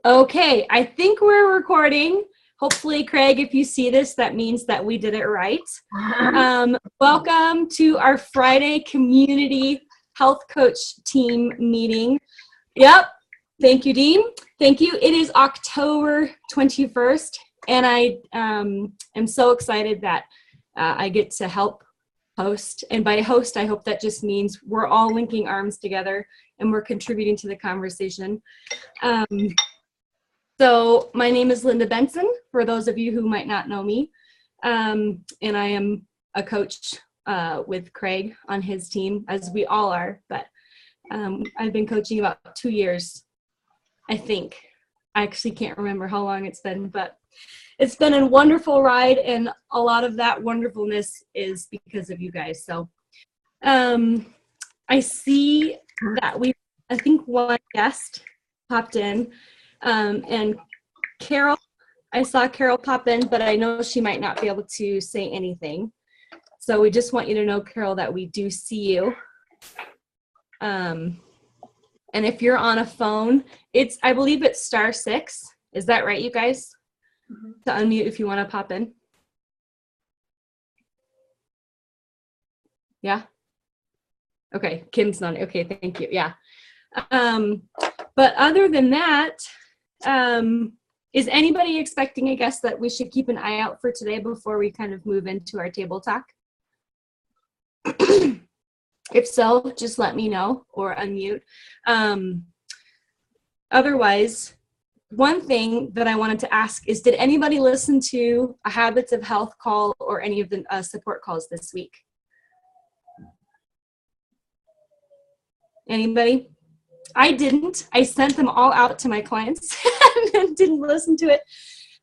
Okay, I think we're recording. Hopefully, Craig, if you see this, that means that we did it right. Welcome to our Friday Community Health Coach Team meeting. Yep, thank you, Dean. Thank you. It is October 21st, and I am so excited that I get to help host. And by host, I hope that just means we're all linking arms together and we're contributing to the conversation. So my name is Linda Benson, for those of you who might not know me, and I am a coach with Craig on his team, as we all are, but I've been coaching about 2 years, I think. I actually can't remember how long it's been, but it's been a wonderful ride, and a lot of that wonderfulness is because of you guys. So I see that I think one guest popped in. And Carol, I saw Carol pop in, but I know she might not be able to say anything. So we just want you to know, Carol, that we do see you. And if you're on a phone, I believe it's *6. Is that right, you guys? Mm-hmm. To unmute if you want to pop in. Yeah? Okay, Kim's not. Okay, thank you. Yeah. But other than that, is anybody expecting a guest that we should keep an eye out for today before we kind of move into our table talk? If so, just let me know or unmute. Otherwise, one thing that I wanted to ask is, did anybody listen to a Habits of Health call or any of the support calls this week? Anybody? I didn't. I sent them all out to my clients and didn't listen to it.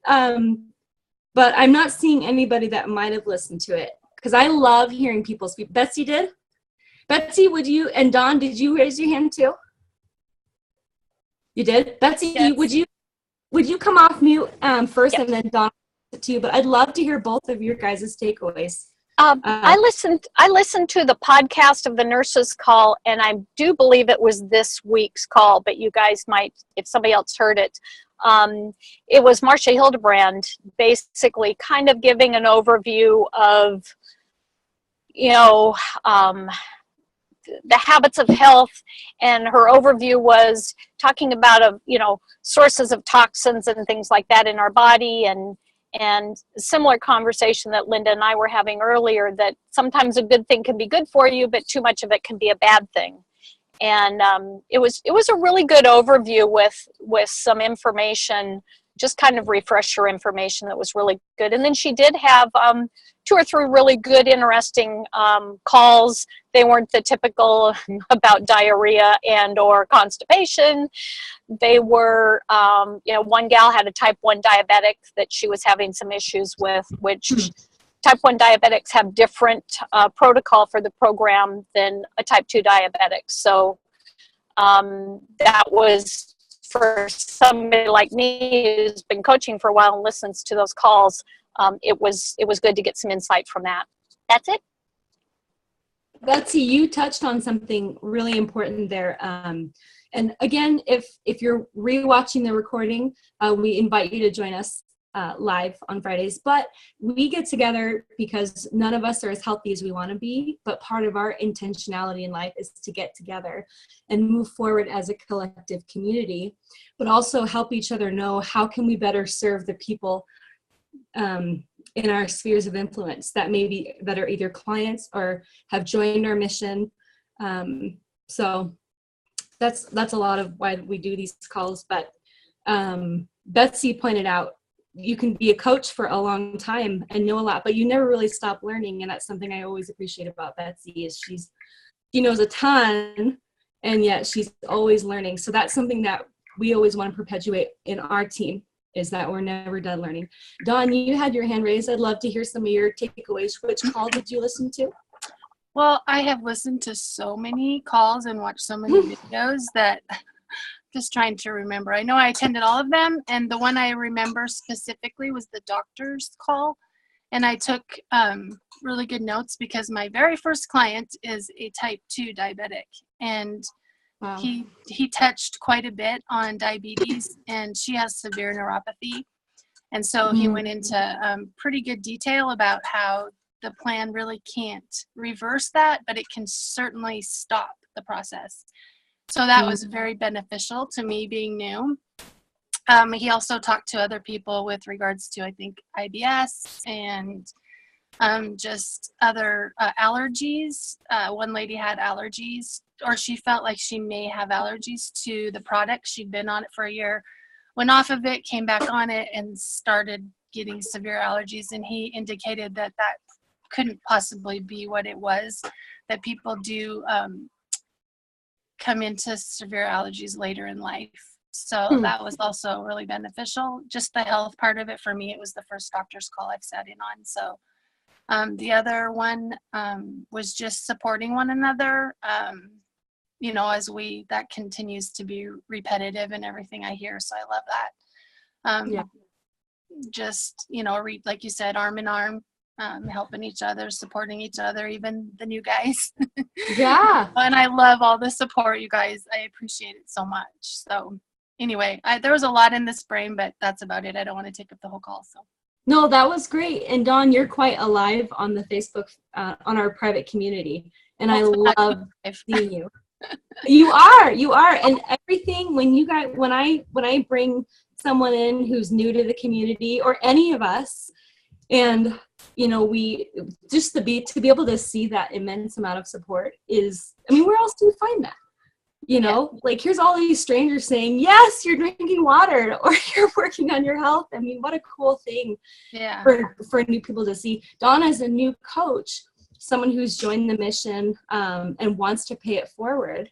But I'm not seeing anybody that might have listened to it, because I love hearing people speak. Betsy did? Betsy, would you, and Dawn, did you raise your hand too? You did? Betsy, yes. Would you come off mute first, yep. And then Dawn to you? But I'd love to hear both of your guys' takeaways. I listened to the podcast of the nurses call, and I do believe it was this week's call, but you guys might, if somebody else heard it. It was Marcia Hildebrand basically kind of giving an overview of, the habits of health, and her overview was talking about, sources of toxins and things like that in our body, and similar conversation that Linda and I were having earlier, that sometimes a good thing can be good for you, but too much of it can be a bad thing. And it was a really good overview with some information, just kind of refresher information that was really good. And then she did have 2 or 3 really good, interesting calls. They weren't the typical about diarrhea and or constipation. They were, one gal had a type 1 diabetic that she was having some issues with, which type 1 diabetics have different protocol for the program than a type 2 diabetic. So that was, for somebody like me who's been coaching for a while and listens to those calls, it was good to get some insight from that. That's it. Betsy, you touched on something really important there. And again, if you're rewatching the recording, we invite you to join us live on Fridays. But we get together because none of us are as healthy as we want to be, but part of our intentionality in life is to get together and move forward as a collective community, but also help each other know how can we better serve the people in our spheres of influence that are either clients or have joined our mission. So that's a lot of why we do these calls. But Betsy pointed out, you can be a coach for a long time and know a lot, but you never really stop learning. And that's something I always appreciate about Betsy, is she knows a ton, and yet she's always learning. So that's something that we always want to perpetuate in our team, is that we're never done learning. Dawn, you had your hand raised. I'd love to hear some of your takeaways. Which call did you listen to? Well, I have listened to so many calls and watched so many videos that just trying to remember. I know I attended all of them, and the one I remember specifically was the doctor's call. And I took really good notes because my very first client is a type 2 diabetic. And Wow. He touched quite a bit on diabetes, and she has severe neuropathy. And so he went into pretty good detail about how the plan really can't reverse that, but it can certainly stop the process. So that was very beneficial to me being new. He also talked to other people with regards to, I think, IBS and just other allergies. One lady had allergies, or she felt like she may have allergies to the product. She'd been on it for a year, went off of it, came back on it, and started getting severe allergies. And he indicated that that couldn't possibly be what it was, that people do come into severe allergies later in life. So that was also really beneficial. Just the health part of it, for me, it was the first doctor's call I've sat in on. So the other one was just supporting one another. You know, as that continues to be repetitive in everything I hear. So I love that. Just, you know, like you said, arm in arm, helping each other, supporting each other, even the new guys. Yeah. And I love all the support, you guys. I appreciate it so much. So anyway, there was a lot in this brain, but that's about it. I don't want to take up the whole call. So. No, that was great. And Dawn, you're quite alive on the Facebook, on our private community. And I love seeing you. You are. And everything, when I bring someone in who's new to the community, or any of us, and, you know, we just to be able to see that immense amount of support is, I mean, where else do you find that? You know, like, here's all these strangers saying, yes, you're drinking water, or you're working on your health. I mean, what a cool thing for new people to see. Dawn, as a new coach, someone who's joined the mission and wants to pay it forward,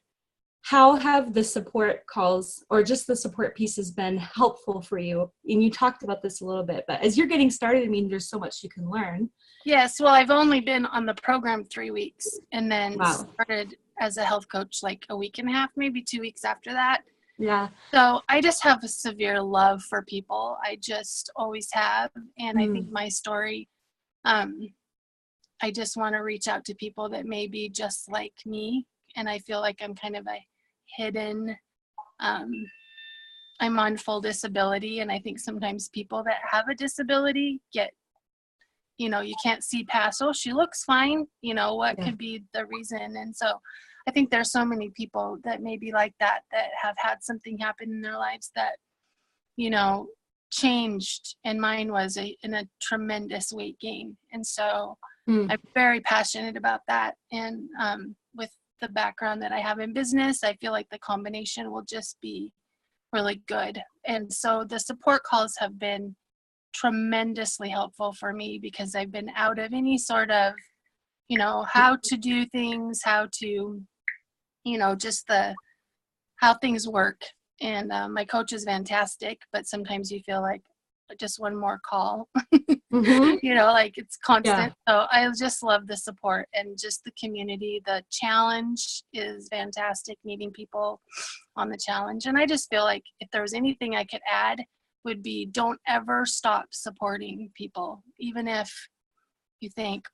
how have the support calls, or just the support pieces, been helpful for you? And you talked about this a little bit, but as you're getting started, I mean, there's so much you can learn. Yes, well, I've only been on the program 3 weeks, and then started as a health coach like a week and a half, maybe 2 weeks after that. Yeah. So I just have a severe love for people. I just always have. And I think my story, I just want to reach out to people that may be just like me. And I feel like I'm kind of a hidden, I'm on full disability. And I think sometimes people that have a disability get, you know, you can't see past, oh, she looks fine. You know, what could be the reason? And so I think there's so many people that may be like that have had something happen in their lives that, you know, changed. And mine was in a tremendous weight gain. And so I'm very passionate about that. And with the background that I have in business, I feel like the combination will just be really good. And so the support calls have been tremendously helpful for me, because I've been out of any sort of, you know, how to do things, how to, you know, just how things work. And my coach is fantastic, but sometimes you feel like just one more call, you know, like it's constant. So I just love the support and just the community. The challenge is fantastic, meeting people on the challenge. And I just feel like if there was anything I could add, would be, don't ever stop supporting people, even if you think,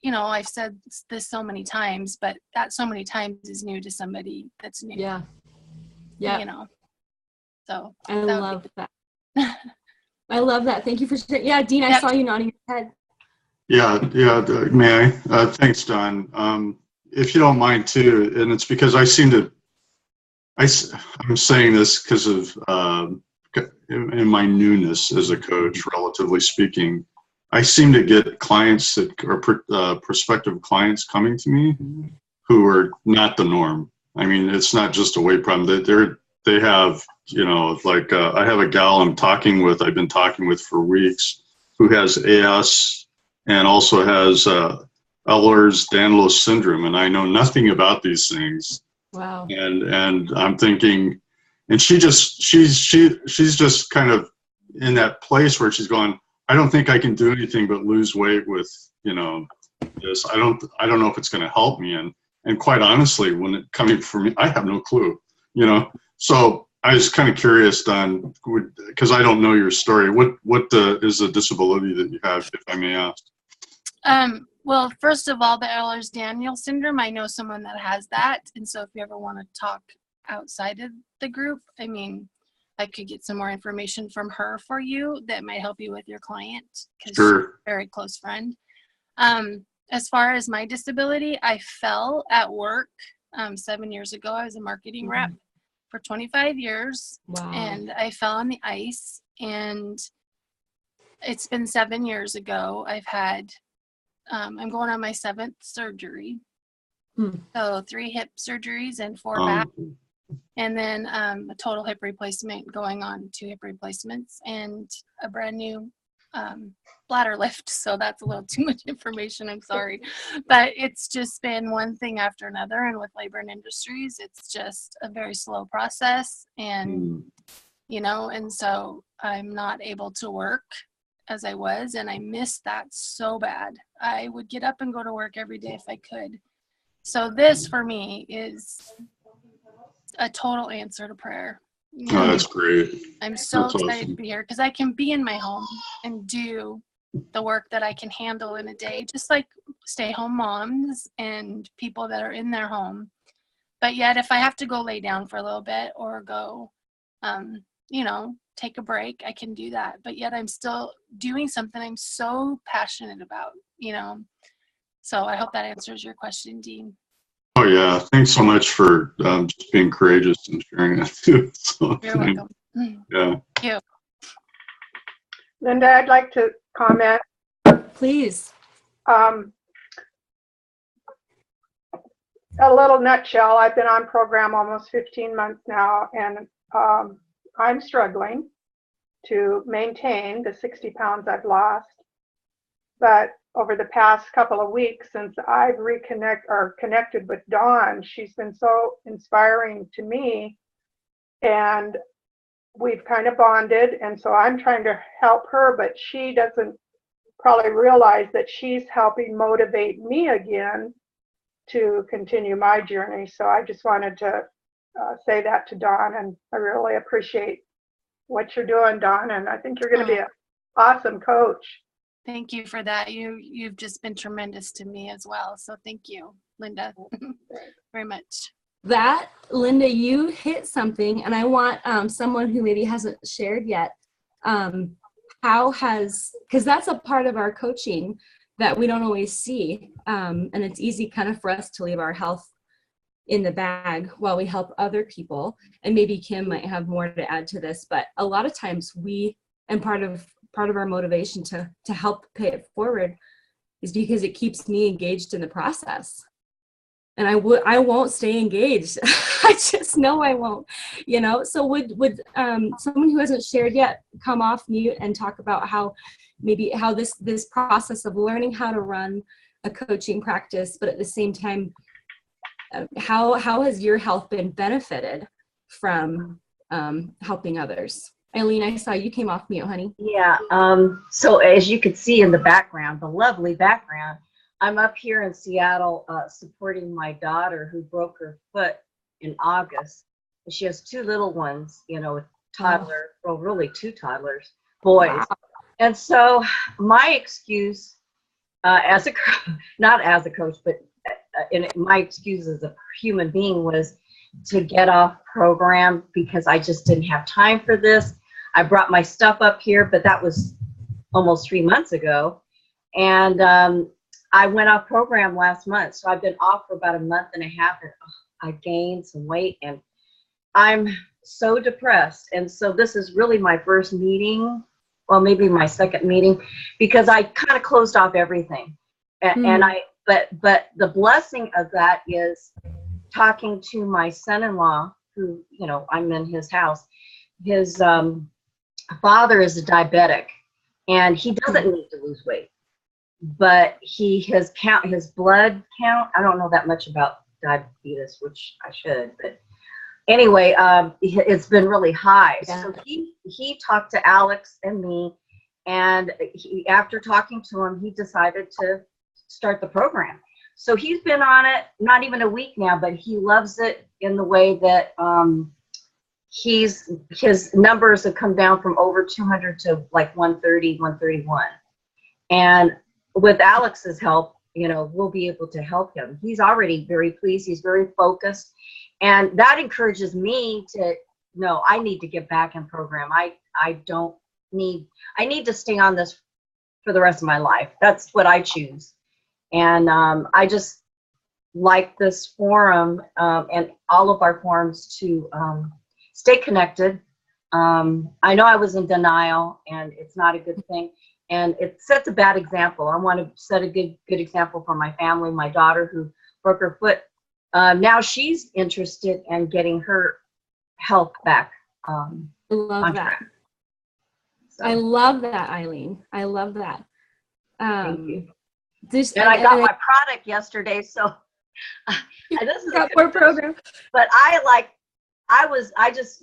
you know, I've said this so many times, but that so many times is new to somebody that's new. Yeah. You know, so I love that. I love that. Thank you for sharing. Yeah, Dean, I saw you nodding your head. May I? Thanks, Don. If you don't mind too, and it's because I'm saying this because of in my newness as a coach, relatively speaking, I seem to get clients that are prospective clients coming to me who are not the norm. I mean, it's not just a weight problem. They have, you know, like I have a gal I've been talking with for weeks, who has AS and also has Ehlers-Danlos syndrome, and I know nothing about these things. Wow. And I'm thinking, and she's just kind of in that place where she's going, I don't think I can do anything but lose weight with, you know, this. I don't know if it's going to help me. And quite honestly, when it coming from me, I have no clue, you know. So I was kind of curious, Don, because I don't know your story. What is the disability that you have, if I may ask? Well, first of all, the Ehlers-Danlos syndrome, I know someone that has that. And so if you ever want to talk outside of the group. I mean, I could get some more information from her for you that might help you with your client, because Sure. she's a very close friend. As far as my disability, I fell at work 7 years ago. I was a marketing rep for 25 years. Wow. And I fell on the ice, and it's been 7 years ago. I've had, I'm going on my 7th surgery. So 3 hip surgeries and 4 back. And then a total hip replacement, going on 2 hip replacements, and a brand new bladder lift. So that's a little too much information, I'm sorry. But it's just been one thing after another. And with labor and industries, it's just a very slow process. And, you know, and so I'm not able to work as I was. And I missed that so bad. I would get up and go to work every day if I could. So this for me is a total answer to prayer. You know, that's great. I'm so That's excited awesome. to be here because I can be in my home and do the work that I can handle in a day, just like stay-home moms and people that are in their home. But yet, if I have to go lay down for a little bit or go, you know, take a break, I can do that. But yet, I'm still doing something I'm so passionate about, you know. So I hope that answers your question, Dean. Oh yeah, thanks so much for just being courageous and sharing that too. So, You're welcome. yeah. Thank you. Linda, I'd like to comment. Please. A little nutshell, I've been on program almost 15 months now, and I'm struggling to maintain the 60 pounds I've lost. But over the past couple of weeks, since I've connected with Dawn, she's been so inspiring to me, and we've kind of bonded. And so I'm trying to help her, but she doesn't probably realize that she's helping motivate me again to continue my journey. So I just wanted to say that to Dawn, and I really appreciate what you're doing, Dawn, and I think you're going to be an awesome coach. Thank you for that. You've just been tremendous to me as well. So thank you, Linda, very much. That, Linda, you hit something, and I want someone who maybe hasn't shared yet, because that's a part of our coaching that we don't always see, and it's easy kind of for us to leave our health in the bag while we help other people. And maybe Kim might have more to add to this, but a lot of times part of our motivation to help pay it forward is because it keeps me engaged in the process. And I won't stay engaged. I just know I won't, you know. So would someone who hasn't shared yet come off mute and talk about how this process of learning how to run a coaching practice, but at the same time, how has your health been benefited from helping others? Eileen, I saw you came off mute, honey. Yeah. So as you could see in the background, the lovely background, I'm up here in Seattle supporting my daughter who broke her foot in August. She has 2 little ones, you know, toddler, well, really 2 toddlers, boys. Wow. And so my excuse not as a coach, but my excuse as a human being was to get off program because I just didn't have time for this. I brought my stuff up here, but that was almost 3 months ago. And I went off program last month. So I've been off for about a month and a half, and I gained some weight, and I'm so depressed. And so this is really my first meeting, well, maybe my second meeting, because I kind of closed off everything. And but the blessing of that is talking to my son-in-law, who, you know, I'm in his house. His father is a diabetic, and he doesn't need to lose weight, but his blood count, I don't know that much about diabetes, which I should, but anyway, it's been really high. Yeah. So he talked to Alex and me, and after talking to him, he decided to start the program. So he's been on it not even a week now, but he loves it in the way that his numbers have come down from over 200 to like 130, 131. And with Alex's help, you know, we'll be able to help him. He's already very pleased. He's very focused. And that encourages me to, no, I need to get back in program. I need to stay on this for the rest of my life. That's what I choose. And I just like this forum and all of our forums to stay connected. I know I was in denial, and it's not a good thing. And it sets a bad example. I want to set a good example for my family. My daughter, who broke her foot, now she's interested in getting her health back on track. So, I love that, Eileen. I love that. thank you. And I got my product yesterday, so this is got more program. But I just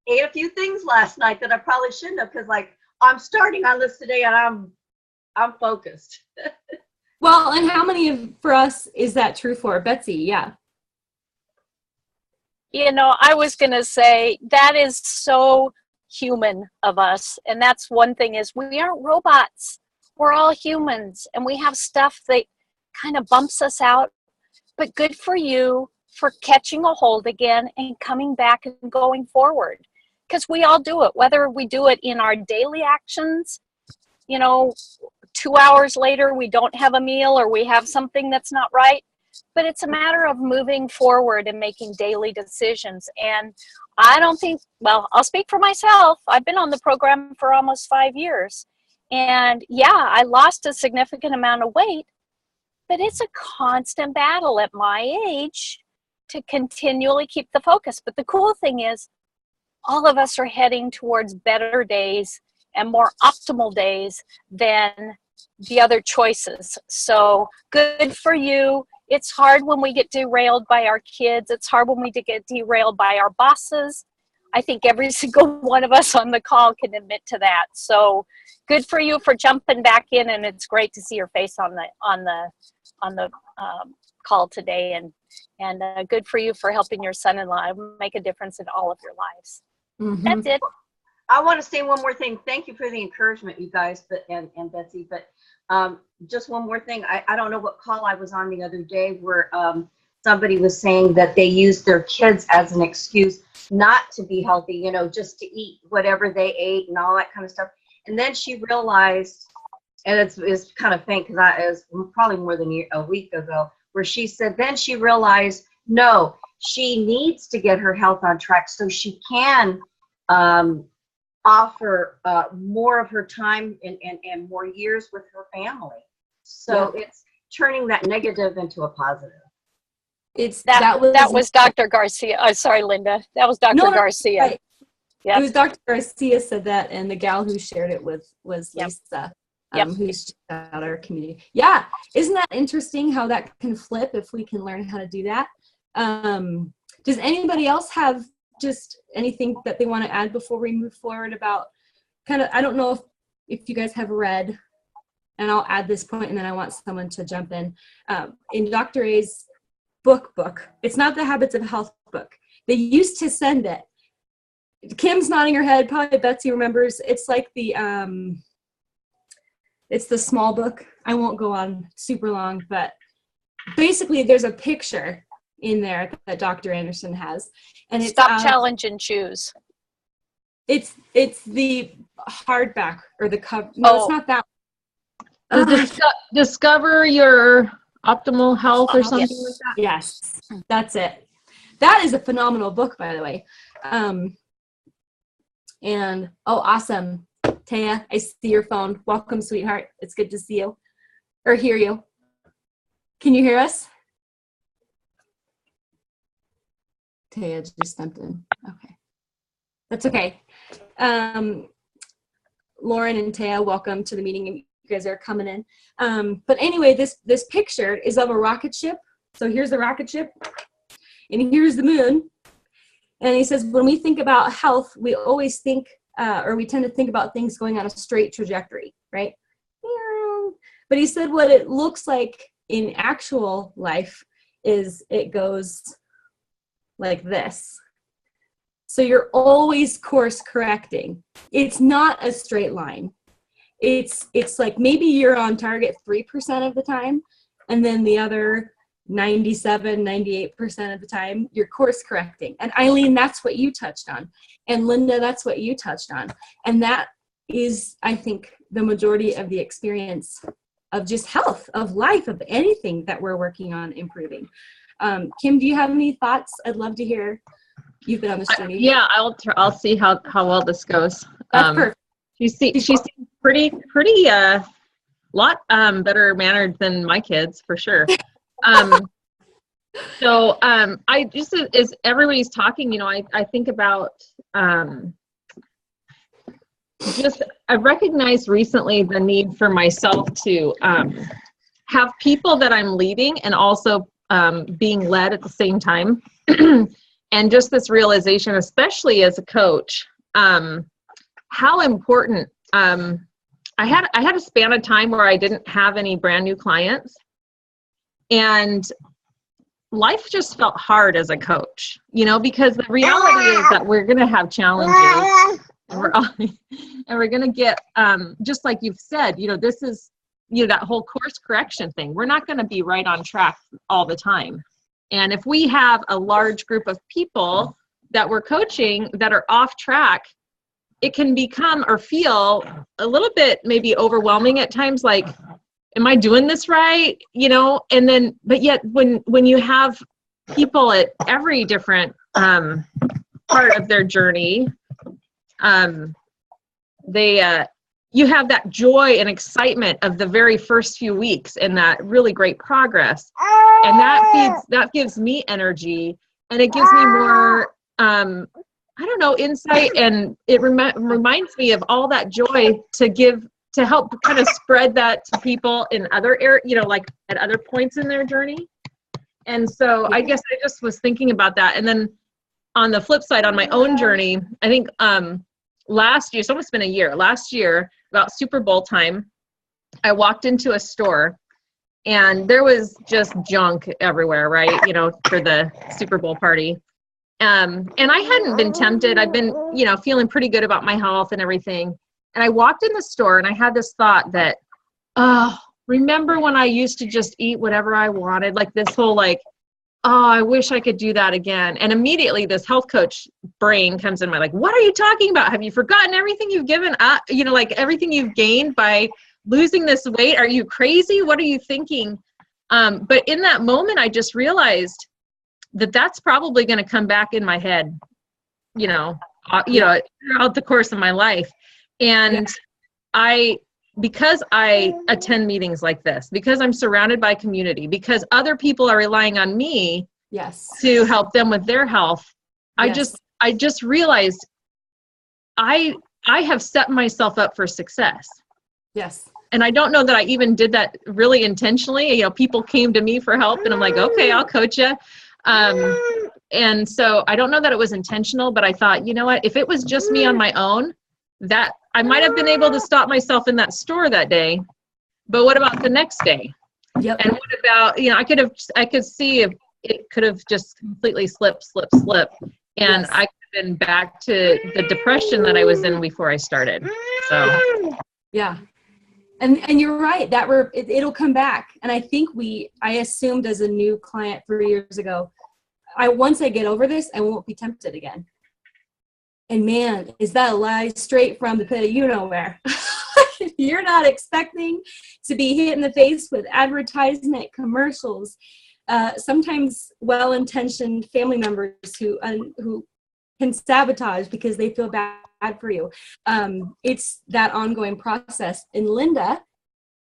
ate a few things last night that I probably shouldn't have, because I'm starting on this today and I'm focused. Well, and how many for us is that true for? Betsy, yeah. I was going to say that is so human of us. And that's one thing, is we aren't robots. We're all humans, and we have stuff that kind of bumps us out. But good for you for catching a hold again and coming back and going forward. Because we all do it, whether we do it in our daily actions, 2 hours later we don't have a meal or we have something that's not right. But it's a matter of moving forward and making daily decisions. And I don't think, well, I'll speak for myself. I've been on the program for almost 5 years. And yeah, I lost a significant amount of weight, but it's a constant battle at my age to continually keep the focus. But the cool thing is, all of us are heading towards better days and more optimal days than the other choices. So good for you. It's hard when we get derailed by our kids. It's hard when we get derailed by our bosses. I think every single one of us on the call can admit to that. So good for you for jumping back in, and it's great to see your face on the call today. And good for you for helping your son-in-law make a difference in all of your lives. Mm-hmm. That's it. I want to say one more thing. Thank you for the encouragement, you guys, and Betsy. But just one more thing. I don't know what call I was on the other day where somebody was saying that they used their kids as an excuse not to be healthy, just to eat whatever they ate and all that kind of stuff. And then she realized, and it's kind of faint because it was probably more than a week ago, where she said then she realized, no, she needs to get her health on track so she can offer more of her time and more years with her family. So it's turning that negative into a positive. That was Dr. Garcia. Sorry, Linda. That was Dr. Garcia. Right. Yep. It was Dr. Garcia said that, and the gal who shared it was Lisa, who's out our community. Yeah, isn't that interesting how that can flip if we can learn how to do that? Does anybody else have just anything that they want to add before we move forward about kind of, I don't know if you guys have read, and I'll add this point and then I want someone to jump in Dr. A's book, it's not the Habits of Health book. They used to send it. Kim's nodding her head, probably Betsy remembers. It's like it's the small book. I won't go on super long, but basically there's a picture in there that Dr. Anderson has, and it's Stop, Challenge, and Choose. It's the hardback or the cover. No, it's not that one. Discover your optimal health or something like that. Yes, that's it. That is a phenomenal book, by the way. And awesome, Taya, I see your phone. Welcome, sweetheart. It's good to see you or hear you. Can you hear us? Taya just jumped in. Okay, that's okay. Lauren and Taya, welcome to the meeting. You guys are coming in. But anyway, this picture is of a rocket ship. So here's the rocket ship, and here's the moon. And he says, when we think about health, we always think, or we tend to think about things going on a straight trajectory, right? But he said what it looks like in actual life is it goes like this. So you're always course correcting. It's not a straight line. It's like maybe you're on target 3% of the time, and then the other 97, 98% of the time, you're course correcting. And Eileen, that's what you touched on. And Linda, that's what you touched on. And that is, I think, the majority of the experience of just health, of life, of anything that we're working on improving. Kim, do you have any thoughts? I'd love to hear. You've been on this journey. Yeah, I'll see how well this goes. That's perfect. She seems pretty lot better mannered than my kids, for sure. So I just, as everybody's talking, you know, I think about I've recognized recently the need for myself to have people that I'm leading and also being led at the same time. And just this realization, especially as a coach, how important, I had a span of time where I didn't have any brand new clients, and life just felt hard as a coach, you know, because the reality is that we're going to have challenges, and we're going to get, just like you've said, you know, this is, you know, that whole course correction thing. We're not going to be right on track all the time. And if we have a large group of people that we're coaching that are off track, it can become or feel a little bit maybe overwhelming at times, like, am I doing this right? You know, and then, but yet when you have people at every different part of their journey, you have that joy and excitement of the very first few weeks and that really great progress. And that gives me energy, and it gives me more, I don't know, insight, and it reminds me of all that joy to help kind of spread that to people in other areas, you know, like at other points in their journey. And so I guess I just was thinking about that. And then on the flip side, on my own journey, I think last year, it's almost been a year, last year, about Super Bowl time, I walked into a store and there was just junk everywhere, right? You know, for the Super Bowl party. And I hadn't been tempted. I've been, you know, feeling pretty good about my health and everything. And I walked in the store and I had this thought that, oh, remember when I used to just eat whatever I wanted? Like this whole like, oh, I wish I could do that again. And immediately this health coach brain comes in my like, what are you talking about? Have you forgotten everything you've given up? You know, like everything you've gained by losing this weight? Are you crazy? What are you thinking? But in that moment, I just realized that that's probably going to come back in my head, you know, throughout the course of my life. And because I attend meetings like this, because I'm surrounded by community, because other people are relying on me to help them with their health, I just realized I have set myself up for success. Yes. And I don't know that I even did that really intentionally. You know, people came to me for help and I'm like, okay, I'll coach you. And so I don't know that it was intentional, but I thought, you know what, if it was just me on my own, that I might have been able to stop myself in that store that day, but what about the next day? Yep. And what about, you know, I could see if it could have just completely slipped. And I could have been back to the depression that I was in before I started. So. Yeah. And you're right, that it'll come back. And I think I assumed as a new client 3 years ago, once I get over this, I won't be tempted again. And man, is that a lie straight from the pit of you know where. You're not expecting to be hit in the face with advertisement commercials. Sometimes well-intentioned family members who can sabotage because they feel bad for you. It's that ongoing process. And Linda,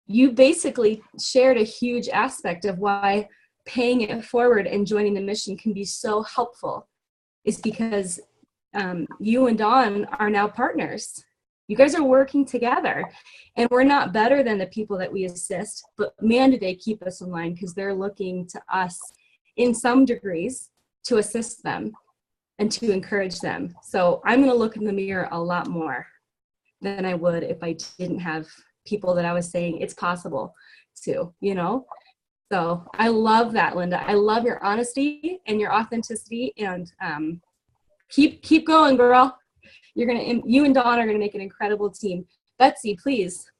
you basically shared a huge aspect of why paying it forward and joining the mission can be so helpful. Is because you and Dawn are now partners. You guys are working together, and we're not better than the people that we assist, but man, do they keep us in line, because they're looking to us in some degrees to assist them and to encourage them. So I'm going to look in the mirror a lot more than I would if I didn't have people that I was saying it's possible to, you know? So I love that, Linda. I love your honesty and your authenticity, and keep going, girl. You and Dawn are gonna make an incredible team. Betsy, please.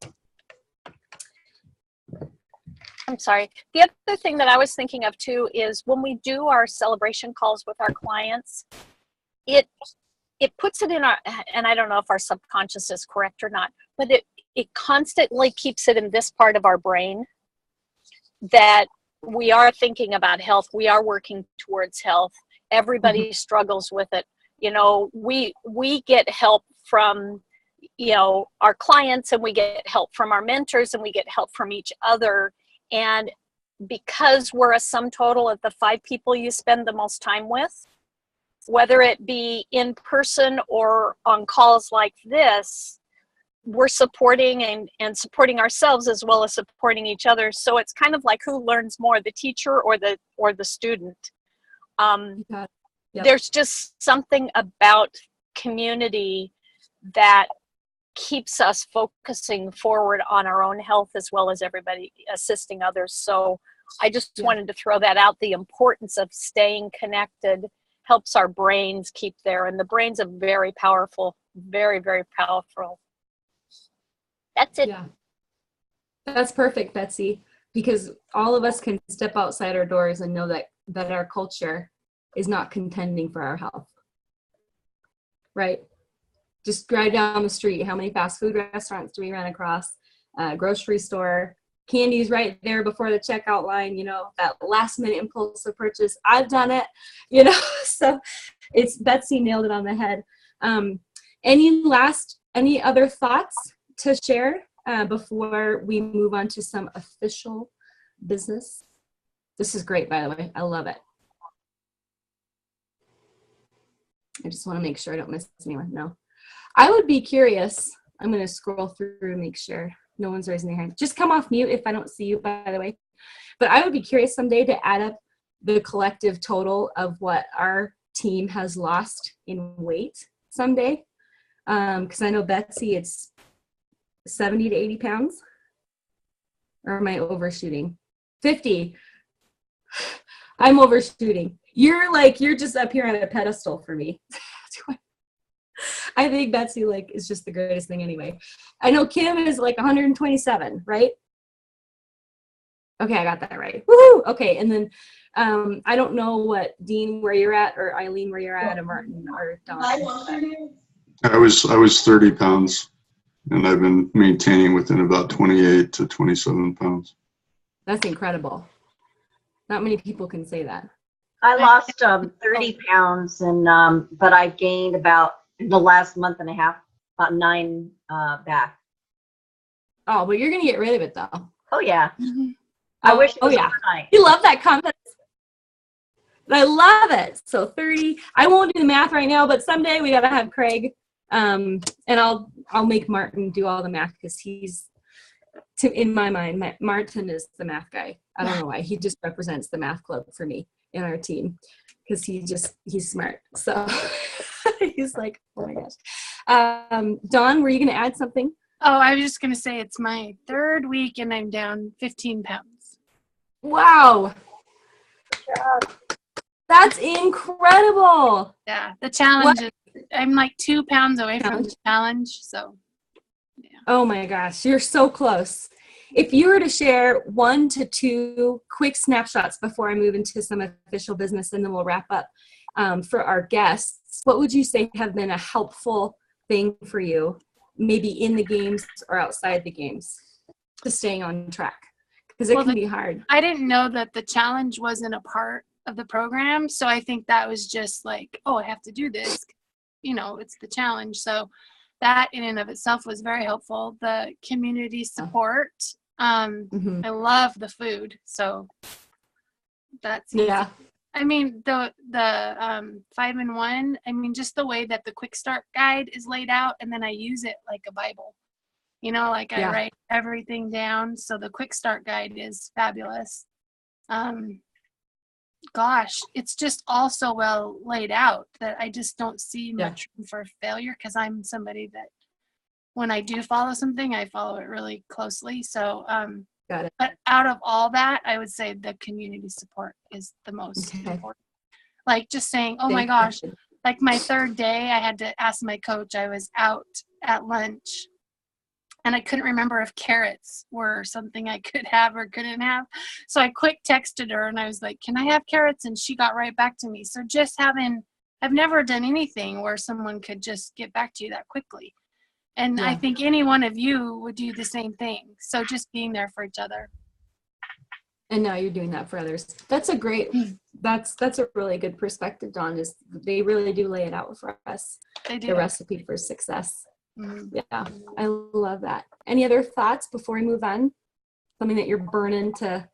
I'm sorry. The other thing that I was thinking of too is when we do our celebration calls with our clients, it puts it in our, and I don't know if our subconscious is correct or not, but it constantly keeps it in this part of our brain that we are thinking about health. We are working towards health. Everybody struggles with it. You know, we get help from, you know, our clients, and we get help from our mentors, and we get help from each other. And because we're a sum total of the 5 people you spend the most time with, whether it be in person or on calls like this, we're supporting and supporting ourselves as well as supporting each other. So it's kind of like who learns more, the teacher or the student. Yep. There's just something about community that keeps us focusing forward on our own health as well as everybody assisting others. So I just wanted to throw that out. The importance of staying connected helps our brains keep there. And the brain's a very powerful, very, very powerful. That's it. Yeah. That's perfect, Betsy, because all of us can step outside our doors and know that our culture is not contending for our health. Right? Just drive down the street. How many fast food restaurants do we run across? Grocery store, candy's right there before the checkout line, you know, that last minute impulsive purchase. I've done it, you know, so it's Betsy nailed it on the head. Any other thoughts to share before we move on to some official business? This is great, by the way. I love it. I just want to make sure I don't miss anyone. No. I would be curious. I'm going to scroll through and make sure no one's raising their hand. Just come off mute if I don't see you, by the way. But I would be curious someday to add up the collective total of what our team has lost in weight someday. Because I know, Betsy, it's 70 to 80 pounds. Or am I overshooting? 50. I'm overshooting. You're just up here on a pedestal for me. I think Betsy is just the greatest thing anyway. I know Kim is 127, right? Okay, I got that right. Woohoo! Okay, and then I don't know what Dean where you're at, or Eileen where you're at, or Martin or Don. I was 30 pounds, and I've been maintaining within about 28 to 27 pounds. That's incredible. Not many people can say that. I lost 30 pounds, and but I've gained about, in the last month and a half, about 9 back. Oh, but you're gonna get rid of it though. Oh yeah. I wish it was overnight. You love that confidence. I love it. So 30. I won't do the math right now, but someday we gotta have Craig, and I'll make Martin do all the math, because he's, in my mind, Martin is the math guy. I don't know why. He just represents the math club for me in our team, because he's smart. So he's like, oh my gosh. Dawn, were you gonna add something? Oh, I was just going to say it's my 3rd week and I'm down 15 pounds. Wow. That's incredible. Yeah, the challenge is, I'm 2 pounds away from the challenge, so yeah. Oh my gosh, you're so close. If you were to share 1 to 2 quick snapshots before I move into some official business, and then we'll wrap up, for our guests, what would you say have been a helpful thing for you, maybe in the games or outside the games, to staying on track? Because it can be hard. I didn't know that the challenge wasn't a part of the program, so I think that was just oh, I have to do this. You know, it's the challenge. So that in and of itself was very helpful. The community support. I love the food, so that's easy. Yeah. I mean, the 5-in-1, I mean, just the way that the quick start guide is laid out, and then I use it like a Bible. You know, I write everything down, so the quick start guide is fabulous. Gosh, it's just all so well laid out that I just don't see much room for failure, because I'm somebody that when I do follow something, I follow it really closely. So, Got it. but out of all that, I would say the community support is the most important. Just saying, oh my gosh, my 3rd day, I had to ask my coach. I was out at lunch and I couldn't remember if carrots were something I could have or couldn't have. So I quick texted her and I was like, can I have carrots? And she got right back to me. So just I've never done anything where someone could just get back to you that quickly. And I think any one of you would do the same thing. So just being there for each other. And now you're doing that for others. That's a really good perspective, Dawn, is they really do lay it out for us. They do. The recipe for success. Mm-hmm. Yeah, I love that. Any other thoughts before we move on? Something that you're burning to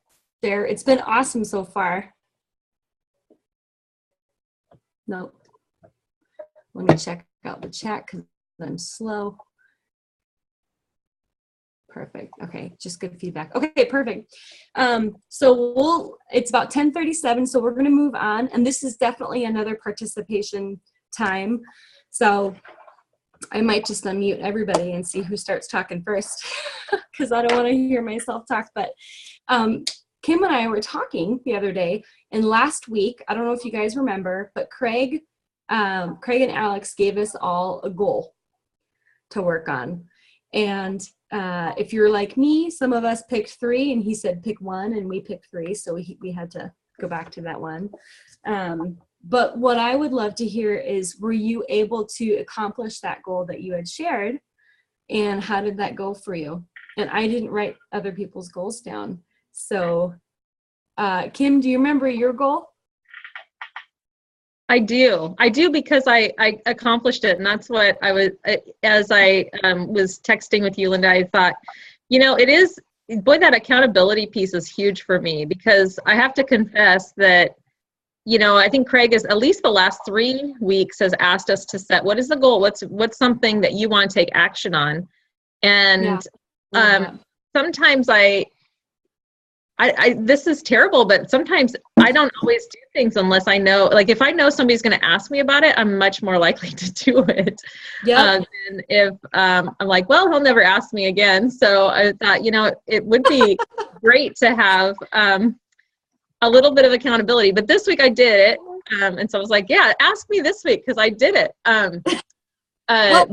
share? It's been awesome so far. No. Let me check out the chat because I'm slow. Perfect. Okay, just good feedback. Okay, perfect. So it's about 10:37, so we're going to move on, and this is definitely another participation time. So I might just unmute everybody and see who starts talking first, because I don't want to hear myself talk. But Kim and I were talking the other day, and last week, I don't know if you guys remember, but Craig and Alex gave us all a goal to work on. And if you're like me, some of us picked 3, and he said pick 1, and we picked 3, so we had to go back to that one. But what I would love to hear is, were you able to accomplish that goal that you had shared, and how did that go for you? And I didn't write other people's goals down. So Kim, do you remember your goal? I do because I accomplished it. And that's what I was, as I was texting with you, Linda, I thought, it is, boy, that accountability piece is huge for me, because I have to confess that, I think Craig is, at least the last 3 weeks, has asked us to set, what is the goal? What's something that you want to take action on? And sometimes I this is terrible, but sometimes I don't always do things unless I know, like if I know somebody's going to ask me about it, I'm much more likely to do it. Yeah. And if I'm like, well, he'll never ask me again. So I thought, it would be great to have a little bit of accountability. But this week I did it. And so I was like, yeah, ask me this week, because I did it. What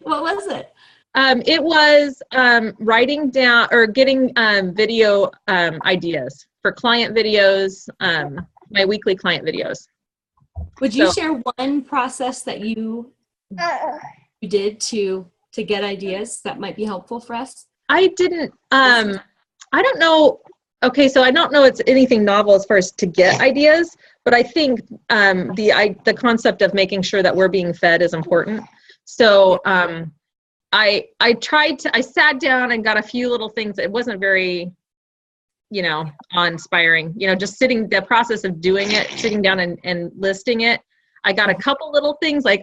was it? It was writing down or getting video ideas for client videos, my weekly client videos. Would you share one process that you did to get ideas that might be helpful for us? I didn't, I don't know. Okay, so I don't know it's anything novel as far as to get ideas, but I think the concept of making sure that we're being fed is important. So I sat down and got a few little things. It wasn't very, awe-inspiring, just the process of doing it, sitting down and listing it. I got a couple little things like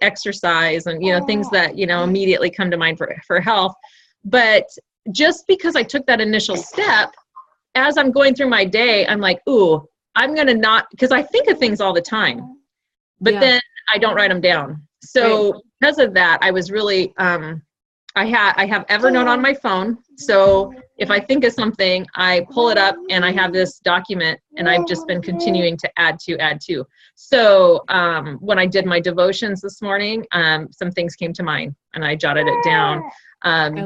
exercise and, things that, immediately come to mind for health. But just because I took that initial step, as I'm going through my day, I'm like, ooh, I'm going to not, because I think of things all the time, but then I don't write them down. So because of that, I was really, I have Evernote on my phone. So if I think of something, I pull it up and I have this document, and I've just been continuing to add to. So when I did my devotions this morning, some things came to mind and I jotted it down.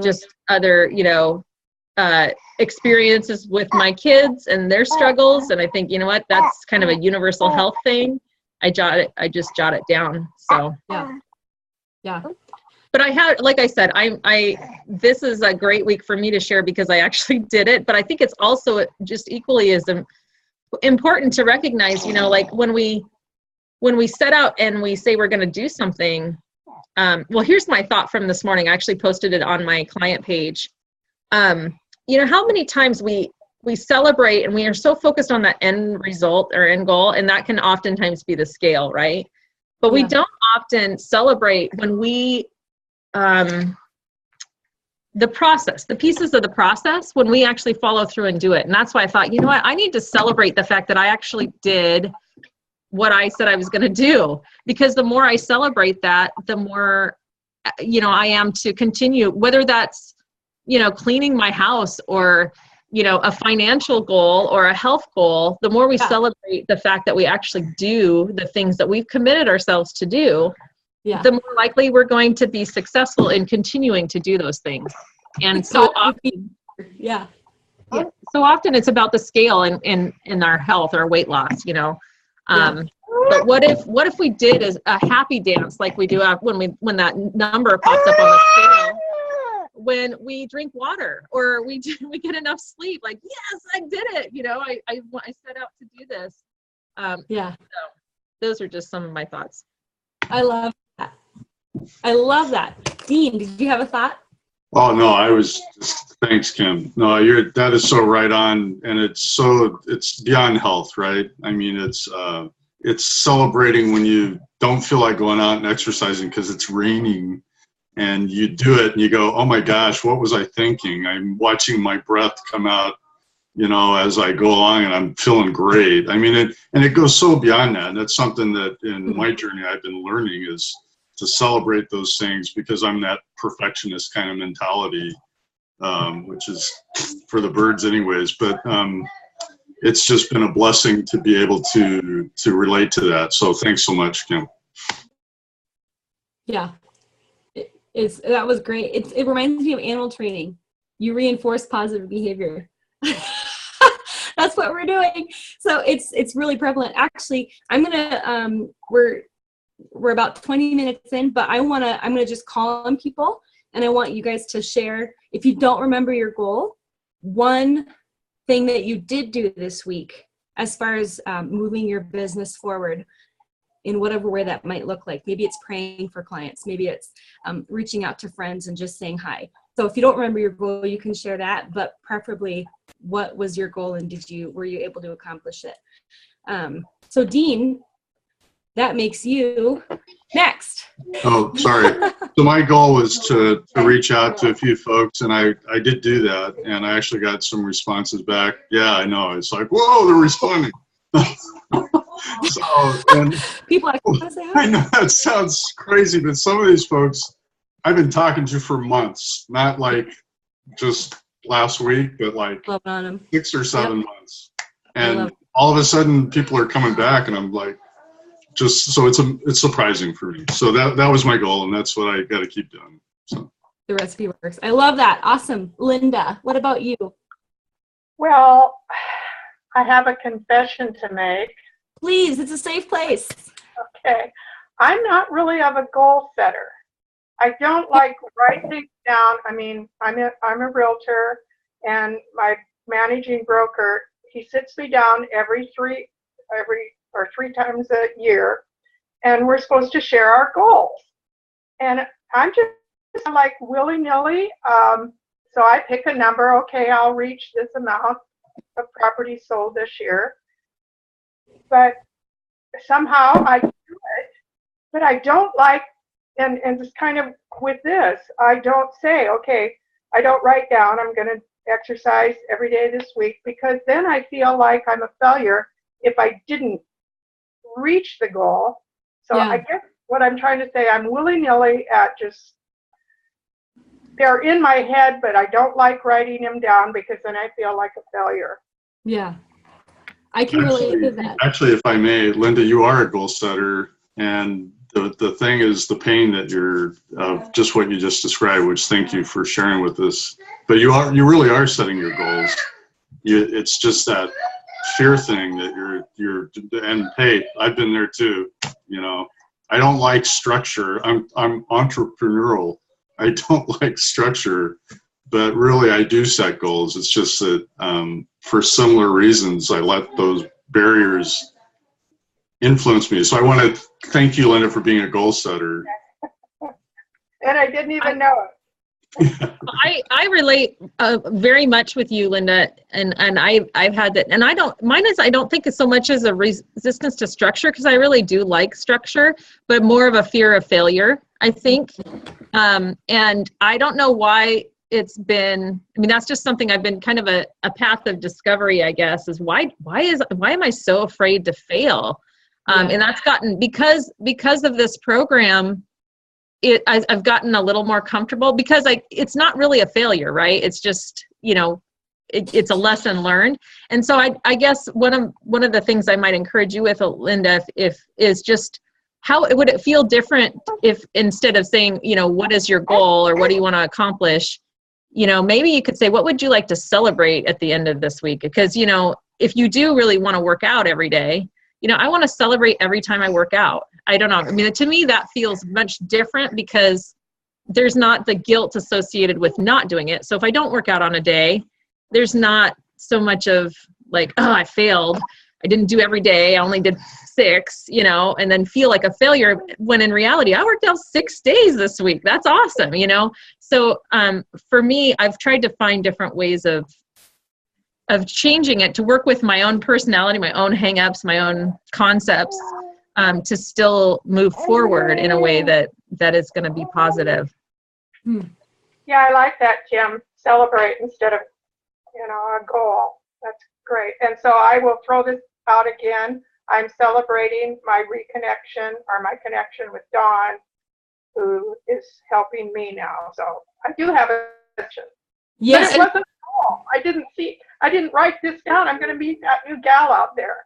Just other, experiences with my kids and their struggles. And I think, that's kind of a universal health thing. I just jot it down. So yeah. But I had, like I said, this is a great week for me to share because I actually did it. But I think it's also just equally as important to recognize, like when we set out and we say we're going to do something. Well, here's my thought from this morning. I actually posted it on my client page. How many times we celebrate and we are so focused on that end result or end goal, and that can oftentimes be the scale, right? But we don't often celebrate when we, the process, the pieces of the process, when we actually follow through and do it. And that's why I thought, I need to celebrate the fact that I actually did what I said I was going to do, because the more I celebrate that, the more, I am to continue, whether that's, cleaning my house or, a financial goal or a health goal. The more we celebrate the fact that we actually do the things that we've committed ourselves to do, Yeah. the more likely we're going to be successful in continuing to do those things. And so often, Yeah. so often it's about the scale in our health or weight loss, you know. But what if we did a happy dance like we do when that number pops up on the scale, when we drink water or we get enough sleep, like, yes, I did it. You know, I set out to do this. So those are just some of my thoughts. I love that. I love that. Dean, did you have a thought? Oh, no, thanks, Kim. No, that is so right on. And it's beyond health, right? I mean, it's celebrating when you don't feel like going out and exercising because it's raining, and you do it and you go, oh my gosh, what was I thinking? I'm watching my breath come out, you know, as I go along, and I'm feeling great. I mean, it goes so beyond that. And that's something that in my journey I've been learning, is to celebrate those things, because I'm that perfectionist kind of mentality, which is for the birds anyways. But it's just been a blessing to be able to relate to that. So thanks so much, Kim. Yeah, that was great. It reminds me of animal training. You reinforce positive behavior. That's what we're doing. So it's really prevalent. Actually, I'm gonna we're about 20 minutes in, but I'm gonna just call on people, and I want you guys to share, if you don't remember your goal, one thing that you did do this week as far as moving your business forward in whatever way that might look like. Maybe it's praying for clients. Maybe it's reaching out to friends and just saying hi. So if you don't remember your goal, you can share that, but preferably what was your goal and were you able to accomplish it? So Dean, that makes you next. Oh, sorry. So my goal was to reach out to a few folks, and I did do that, and I actually got some responses back. Yeah, I know. It's like, whoa, they're responding. And people actually want to say hi. I know that sounds crazy, but some of these folks I've been talking to for months, not like just last week, but like 6 or 7 months. And all of a sudden people are coming back, and I'm like, so it's surprising for me. So that was my goal, and that's what I got to keep doing. So the recipe works. I love that. Awesome. Linda, what about you? Well, I have a confession to make. Please, it's a safe place. Okay. I'm not really of a goal setter. I don't like writing things down. I mean, I'm a realtor, and my managing broker, he sits me down three times a year, and we're supposed to share our goals. And I'm just like willy-nilly. So I pick a number. Okay, I'll reach this amount of property sold this year. But somehow I do it. But I don't like, and just kind of with this, I don't say, okay, I don't write down, I'm going to exercise every day this week, because then I feel like I'm a failure if I didn't reach the goal. So I guess what I'm trying to say, I'm willy-nilly at just, they're in my head, but I don't like writing them down, because then I feel like a failure. Yeah, I can relate to that. Actually, if I may, Linda, you are a goal setter, and the thing is the pain that you're just what you just described, which thank you for sharing with us. But you really are setting your goals. It's just that fear thing that you're and hey, I've been there too. You know, I don't like structure. I'm entrepreneurial. I don't like structure, but really I do set goals. It's just that for similar reasons, I let those barriers influence me. So I want to thank you, Linda, for being a goal setter. And I didn't even know it. I relate very much with you, Linda, and I've had that, and I don't think it's so much as a resistance to structure, because I really do like structure, but more of a fear of failure, I think. And I don't know why it's been, I mean, that's just something I've been kind of a path of discovery, I guess, is why am I so afraid to fail? And that's gotten, because of this program, I've gotten a little more comfortable, because it's not really a failure, right? It's just, you know, it's a lesson learned. And so I guess one of the things I might encourage you with, Linda, is just how would it feel different if instead of saying, you know, what is your goal or what do you want to accomplish, you know, maybe you could say, what would you like to celebrate at the end of this week? Because, you know, if you do really want to work out every day, you know, I want to celebrate every time I work out. I don't know. I mean, to me, that feels much different because there's not the guilt associated with not doing it. So if I don't work out on a day, there's not so much of like, oh, I failed. I didn't do every day. I only did 6, you know, and then feel like a failure when in reality, I worked out 6 days this week. That's awesome, you know? So for me, I've tried to find different ways of changing it to work with my own personality, my own hangups, my own concepts, to still move forward in a way that is going to be positive. Yeah, I like that, Kim. Celebrate instead of, you know, a goal. That's great. And so I will throw this out again. I'm celebrating my reconnection or my connection with Dawn, who is helping me now. So I do have a connection. Yes. But it wasn't cool. I didn't write this down. I'm going to meet that new gal out there.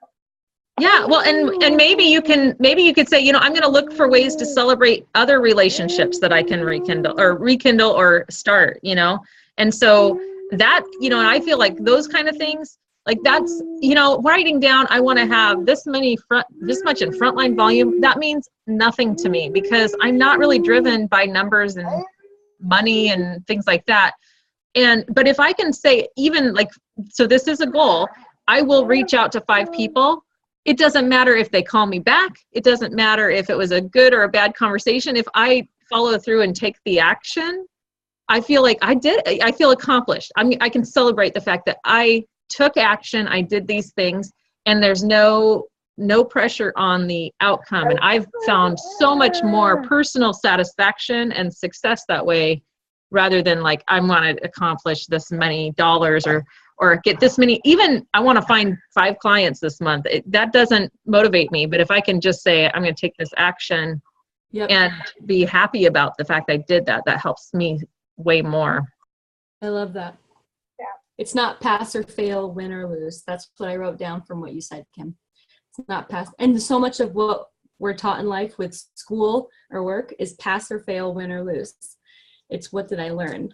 Yeah, well, and maybe you could say, you know, I'm going to look for ways to celebrate other relationships that I can rekindle or start, you know. And so that, you know, and I feel like those kind of things, like that's, you know, writing down, I want to have this much in frontline volume, that means nothing to me because I'm not really driven by numbers and money and things like that. But if I can say even like, so this is a goal, I will reach out to 5 people. It doesn't matter if they call me back. It doesn't matter if it was a good or a bad conversation. If I follow through and take the action, I feel like I feel accomplished. I can celebrate the fact that I took action, I did these things, and there's no pressure on the outcome. And I've found so much more personal satisfaction and success that way, rather than like, I want to accomplish this many dollars or get this many, even I want to find 5 clients this month. That doesn't motivate me. But if I can just say, I'm going to take this action and be happy about the fact I did that, that helps me way more. I love that. Yeah. It's not pass or fail, win or lose. That's what I wrote down from what you said, Kim. It's not pass. And so much of what we're taught in life with school or work is pass or fail, win or lose. It's what did I learn?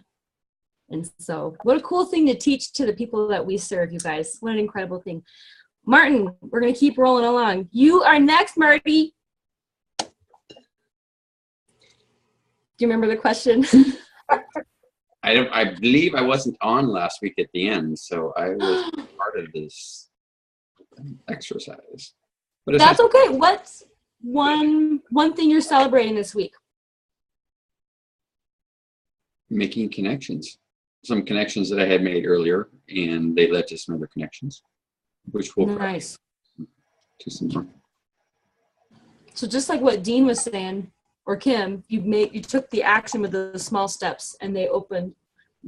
And so what a cool thing to teach to the people that we serve, you guys. What an incredible thing. Martin, we're going to keep rolling along. You are next, Marty. Do you remember the question? I believe I wasn't on last week at the end, so I was part of this exercise. But that's okay. What's one thing you're celebrating this week? Making connections. Some connections that I had made earlier, and they led to some other connections, which will nice. To some more. So just like what Dean was saying, or Kim, you took the action with the small steps, and they opened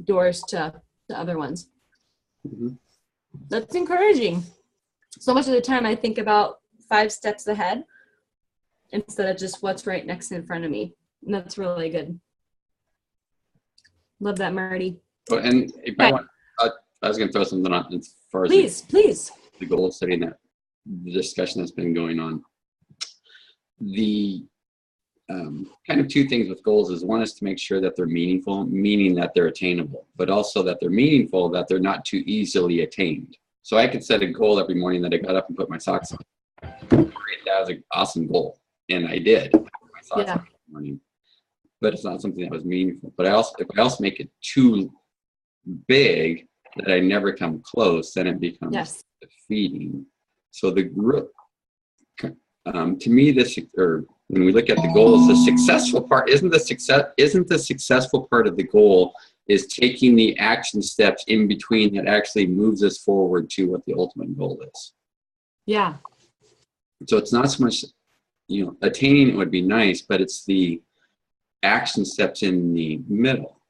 doors to other ones. Mm-hmm. That's encouraging. So much of the time, I think about 5 steps ahead instead of just what's right next in front of me, and that's really good. Love that, Marty. Oh, and if I was going to throw something on as far as please. The goal setting, that the discussion that's been going on. The kind of 2 things with goals is, one is to make sure that they're meaningful, meaning that they're attainable, but also that they're meaningful, that they're not too easily attained. So I could set a goal every morning that I got up and put my socks on. That was an awesome goal, and I did. I put my socks on every morning. But it's not something that was meaningful. But if I also make it too big that I never come close, then it becomes defeating. So the group, to me, when we look at the goals, the successful part isn't the successful part of the goal is taking the action steps in between that actually moves us forward to what the ultimate goal is. Yeah. So it's not so much, you know, attaining it would be nice, but it's the action steps in the middle.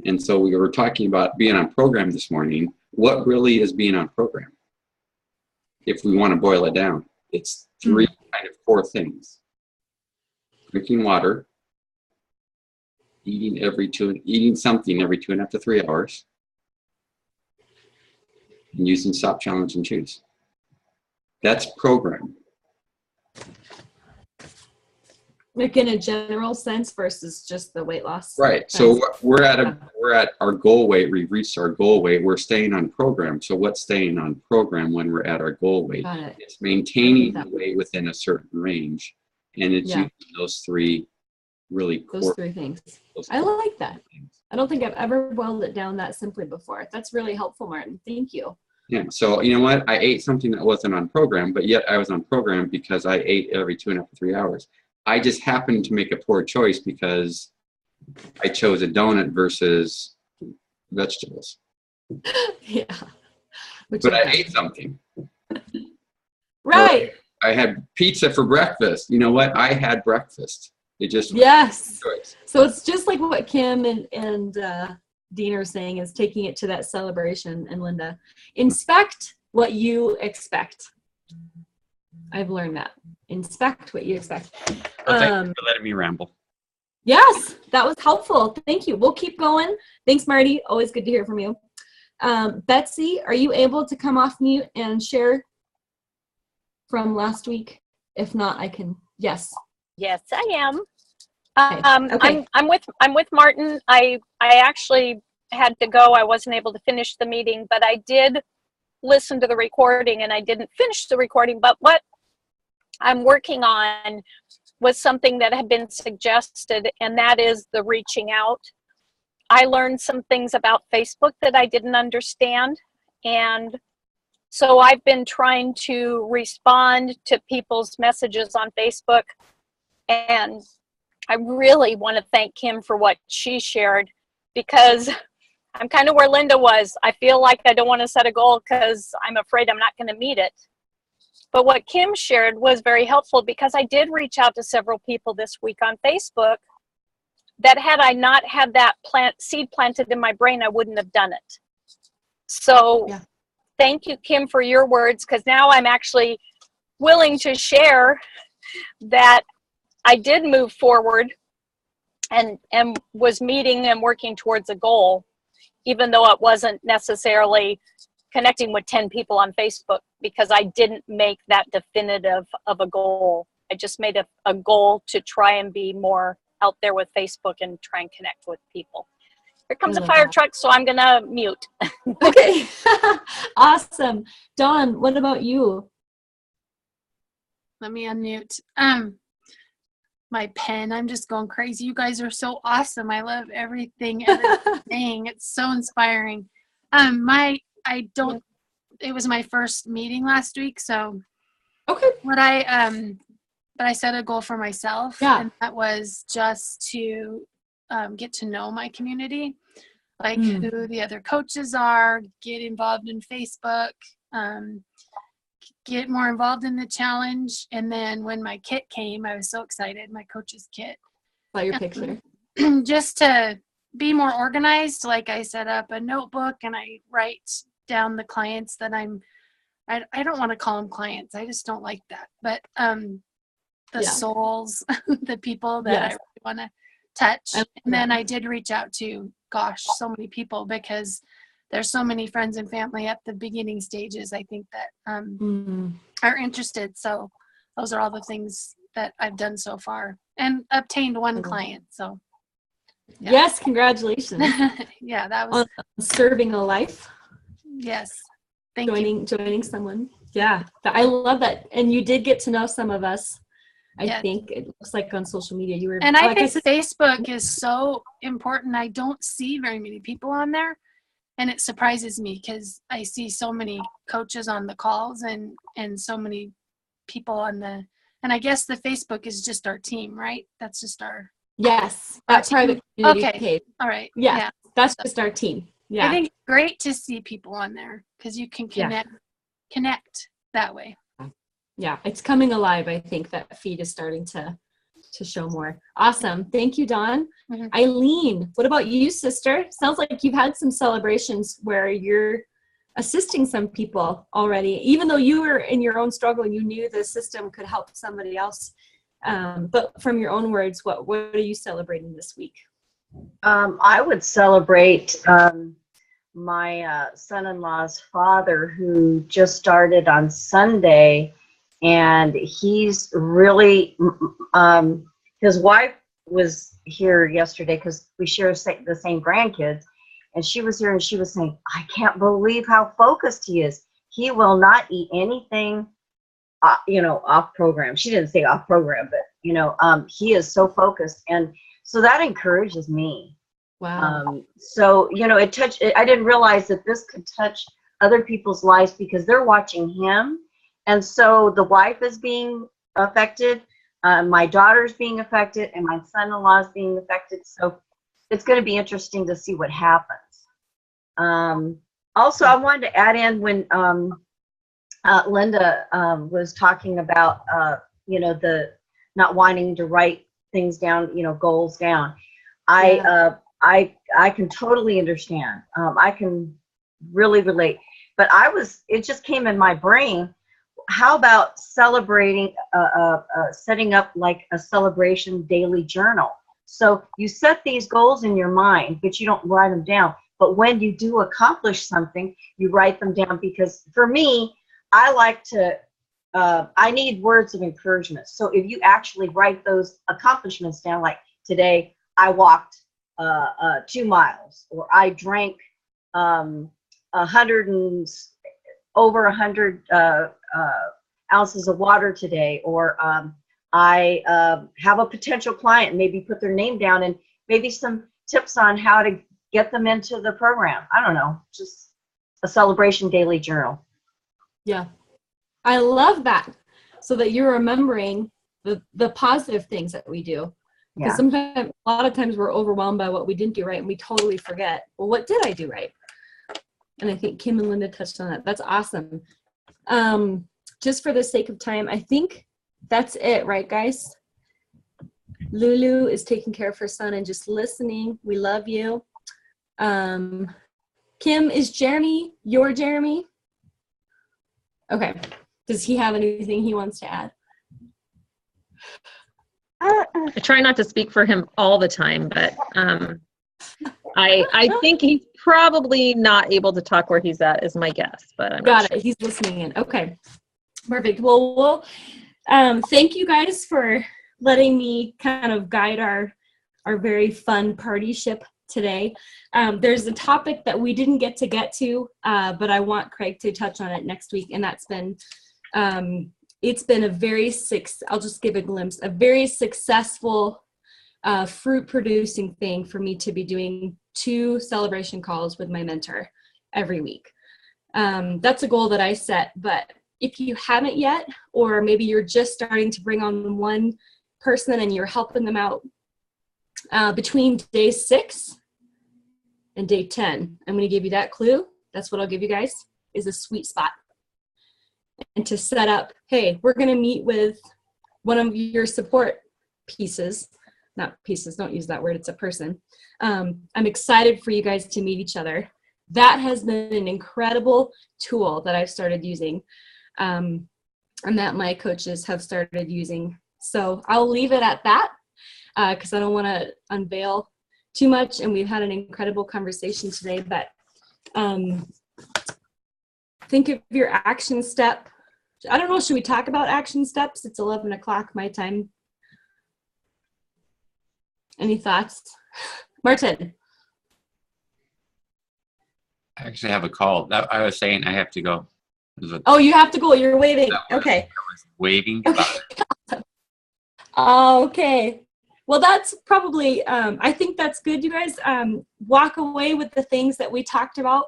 And so we were talking about being on program this morning. What really is being on program? If we want to boil it down, it's 3 kind of core things: drinking water, eating something every 2.5 to 3 hours, and using stop, challenge, and choose. That's program. Like in a general sense versus just the weight loss. Right. So we're at our goal weight. We've reached our goal weight. We're staying on program. So what's staying on program when we're at our goal weight? Got it. It's maintaining the weight within a certain range, and it's using those three really core. Those three things. I like that. I don't think I've ever boiled it down that simply before. That's really helpful, Martin. Thank you. Yeah. So you know what? I ate something that wasn't on program, but yet I was on program because I ate every 2.5 to 3 hours. I just happened to make a poor choice because I chose a donut versus vegetables. Yeah. But I ate something. Right. Or I had pizza for breakfast. You know what? I had breakfast. It just yes. choice. So it's just like what Kim and Dean are saying, is taking it to that celebration. And Linda, inspect what you expect. I've learned that. Inspect what you expect. Well, thank you for letting me ramble. Yes, that was helpful. Thank you. We'll keep going. Thanks, Marty. Always good to hear from you. Betsy, are you able to come off mute and share from last week? If not, I can. Yes. Yes, I am. Okay. I'm with Martin. I actually had to go. I wasn't able to finish the meeting, but I did listen to the recording, and I didn't finish the recording. But what I'm working on was something that had been suggested, and that is the reaching out. I learned some things about Facebook that I didn't understand, and so I've been trying to respond to people's messages on Facebook, and I really want to thank Kim for what she shared, because I'm kind of where Linda was. I feel like I don't want to set a goal because I'm afraid I'm not going to meet it. But what Kim shared was very helpful, because I did reach out to several people this week on Facebook that, had I not had that seed planted in my brain, I wouldn't have done it. So thank you, Kim, for your words, because now I'm actually willing to share that I did move forward and was meeting and working towards a goal, even though it wasn't necessarily connecting with 10 people on Facebook, because I didn't make that definitive of a goal. I just made a goal to try and be more out there with Facebook and try and connect with people. Here comes a fire truck, so I'm gonna mute. Okay. Awesome. Dawn, what about you? Let me unmute. My pen, I'm just going crazy. You guys are so awesome. I love everything saying. It's so inspiring. It was my first meeting last week, so okay. But I set a goal for myself, and that was just to get to know my community, like who the other coaches are, get involved in Facebook, get more involved in the challenge. And then when my kit came, I was so excited, my coach's kit. Saw your picture. Just to be more organized, like I set up a notebook and I write down the clients that I don't want to call them clients. I just don't like that. But the souls, the people that I really want to touch. And then I did reach out to, so many people, because there's so many friends and family at the beginning stages, I think, that are interested. So those are all the things that I've done so far, and obtained one client. So yes, congratulations. Yeah, that was on serving a life. Yes. Thank you. Joining someone. Yeah, I love that. And you did get to know some of us. I think it looks like on social media you were. And I think Facebook is so important. I don't see very many people on there, and it surprises me because I see so many coaches on the calls and so many people on the. And I guess the Facebook is just our team, right? That's just our. Yes, that's part of the community page. All right. Yeah, that's just our team. Yeah, I think it's great to see people on there because you can connect that way. Yeah, it's coming alive. I think that feed is starting to show more. Awesome. Thank you, Dawn. Eileen, what about you, sister? Sounds like you've had some celebrations where you're assisting some people already, even though you were in your own struggle and you knew the system could help somebody else. But from your own words, what are you celebrating this week? I would celebrate my son-in-law's father, who just started on Sunday, and he's really his wife was here yesterday because we share the same grandkids, and she was here and she was saying, I can't believe how focused he is. He will not eat anything, off program. She didn't say off program, but he is so focused, and so that encourages me. Wow. So I didn't realize that this could touch other people's lives because they're watching him, and so the wife is being affected, my daughter's being affected, and my son-in-law is being affected. So it's going to be interesting to see what happens. Also, I wanted to add in when Linda was talking about the not wanting to write things down, goals down. I can totally understand. I can really relate. But it just came in my brain. How about celebrating, setting up like a celebration daily journal? So you set these goals in your mind, but you don't write them down. But when you do accomplish something, you write them down, because for me, I like to, I need words of encouragement. So if you actually write those accomplishments down, like today I walked 2 miles, or I drank over 100 ounces of water today, or I have a potential client, maybe put their name down, and maybe some tips on how to get them into the program. I don't know, just a celebration daily journal. Yeah, I love that. So that you're remembering the positive things that we do. Because sometimes, a lot of times, we're overwhelmed by what we didn't do right, and we totally forget, well, what did I do right? And I think Kim and Linda touched on that. That's awesome. Just for the sake of time, I think that's it, right, guys? Lulu is taking care of her son and just listening. We love you. Kim, is Jeremy your Jeremy? Okay. Does he have anything he wants to add? I try not to speak for him all the time, but I think he's probably not able to talk where he's at, is my guess. But I'm Got it. He's listening in. Okay. Perfect. Well, we'll thank you guys for letting me kind of guide our very fun party ship today. There's a topic that we didn't get to, but I want Craig to touch on it next week, and that's been it's been I'll just give a glimpse, a very successful fruit producing thing for me to be doing 2 celebration calls with my mentor every week. That's a goal that I set, but if you haven't yet, or maybe you're just starting to bring on one person and you're helping them out between day 6 and day 10, I'm going to give you that clue. That's what I'll give you guys, is a sweet spot. And to set up, hey, we're going to meet with one of your support pieces, not pieces, don't use that word, it's a person. I'm excited for you guys to meet each other. That has been an incredible tool that I've started using, and that my coaches have started using. So I'll leave it at that, because I don't want to unveil too much, and we've had an incredible conversation today, but think of your action step. I don't know, should we talk about action steps? It's 11 o'clock my time. Any thoughts? Martin? I actually have a call. I was saying I have to go. Oh, you have to go. You're waving. Okay. I was waving. Okay. Okay. Well, that's probably, I think that's good, you guys. Walk away with the things that we talked about.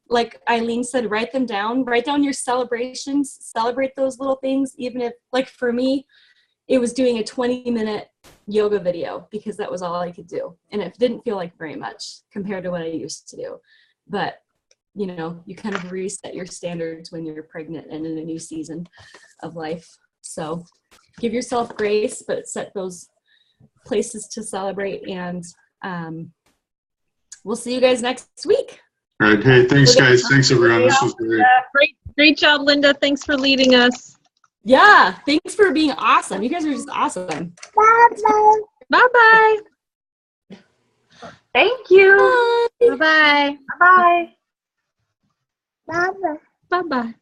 Like Eileen said, write them down. Write down your celebrations. Celebrate those little things, even if, like for me, it was doing a 20-minute yoga video, because that was all I could do. And it didn't feel like very much compared to what I used to do. But, you know, you kind of reset your standards when you're pregnant and in a new season of life. So give yourself grace, but set those places to celebrate. And we'll see you guys next week. All right. Hey, thanks, guys. Thanks, everyone. This was great. Great job, Linda. Thanks for leading us. Yeah, thanks for being awesome. You guys are just awesome. Bye-bye. Bye-bye. Thank you. Bye-bye. Bye. Bye-bye.